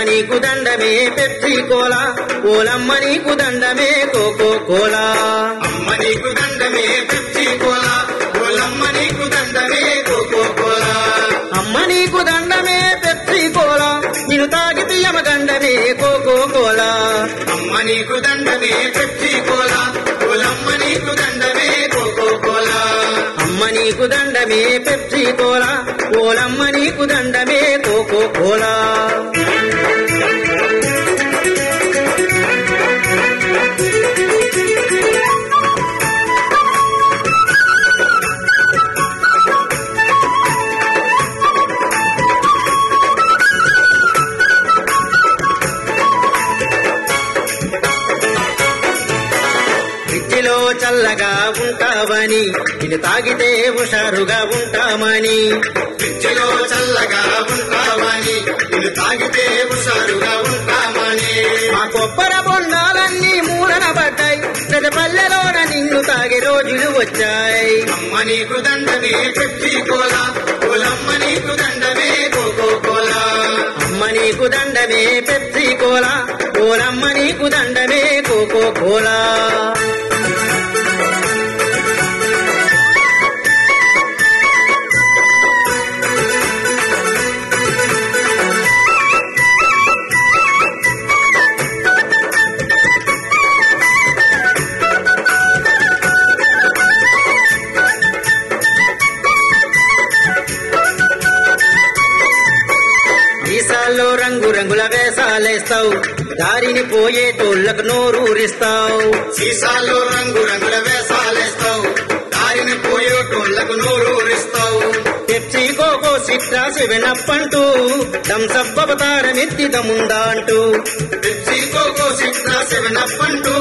నీకు దండమే పెప్సీ కోలా ఓలమ్మ నీకు దండమే కోకో కోలా అమ్మ నీకు దండమే పెప్సీ కోలా ఓలమ్మ నీకు దండమే కోకో కోలా అమ్మ నీకు దండమే పెప్సీ కోలా నిన్ను తాగితే యమగండమే కోకో కోలా అమ్మ నీకు దండమే పెప్సీ కోలా ఓలమ్మ నీకు దండమే కోకో కోలా అమ్మ నీకు దండమే పెప్సీ కోలా ఓలమ్మ నీకు దండమే కోకో కోలా ఫ్రిడ్జిలో చల్లగా ఉంటావని ఇది తాగితే హుషారుగా ఉంటామని ఫ్రిడ్జిలో చల్లగా ఉంటావని ఇది తాగితే హుషారుగా ఉంటామని మా కొబ్బర బొండాలన్నీ మూలన పడ్డాయి ప్రతి పల్లెలోన నిన్ను తాగే రోజులు వచ్చాయి అమ్మ నీకు దండమే పెప్సీ కోలా ఓలమ్మ నీకు దండమే కోకో కోలా అమ్మ నీకు దండమే పెప్సీ కోలా ఓలమ్మ నీకు దండమే కోకో కోలా మీసాల్లో రంగు రంగుల వేసాలేస్తావు దారిని పోయేటోళ్లకు నోరూరిస్తావు సీసాల్లో రంగు రంగుల వేసాలేస్తావు దారిని పోయేటోళ్లకు నోరూరిస్తావు పెప్సీ కోకో సిట్రా సెవెనప్ అంటూ థమ్సప్ అవతారమెత్తి దముందా అంటూ పెప్సీ కోకో సిట్రా సెవెనప్ అంటూ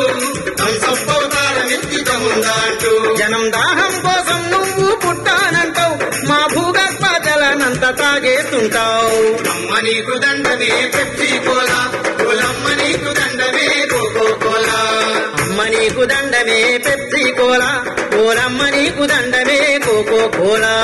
థమ్సప్ అవతారమెత్తి దముందా అంటూ జనం దాహం కోసం నువ్వు పుట్టానంటావు మా భూగర్భ జలనంత తాగేస్తుంటావు అమ్మ నీకు దండమే పెప్సీ కోలా ఓలమ్మ నీకు దండమే కోకో కోలా అమ్మ నీకు దండమే పెప్సీ కోలా ఓలమ్మ నీకు దండమే కోకో కోలా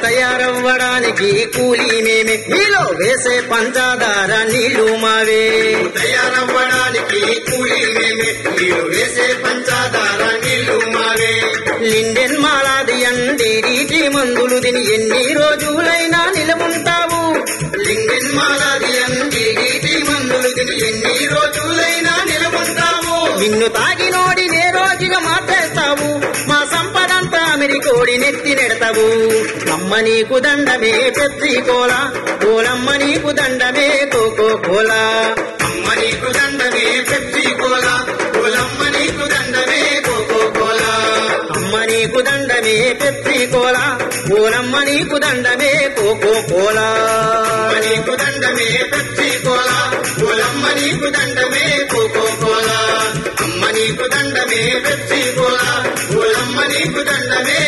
తయారవ్వడానికి కూలీ మేమే నీలో వేసే పంచదార నీళ్లు మావే తయారవ్వడానికి కూలీ మేమే నీరు వేసే పంచదార నీళ్లు మావే లిండెన్ మాలాది అండి మందులు తిని ఎన్ని రోజులైనా నిలవుంటావు లింగన్ మాలాది అండి మందులు తిని ఎన్ని రోజులైనా నిలబడతావు నిన్ను తాగినోడి నే రోజుగా మార్చేస్తావు మా సంపదంతా అమెరికోడి నెత్తి నెడతావు అమ్మ నీకు దండమే పెప్సీ కోలా ఓలమ్మ నీకు దండమే కోకో కోలా అమ్మ నీకు దండమే పెప్సీ కోలా ఓలమ్మ నీకు దండమే కోకో కోలా అమ్మ నీకు దండమే పెప్సీ కోలా ఓలమ్మ నీకు దండమే కోకో కోలా అమ్మ నీకు దండమే పెప్సీ కోలా ఓలమ్మ నీకు దండమే కోకో కోలా అమ్మ నీకు దండమే పెప్సీ కోలా ఓలమ్మ నీకు దండమే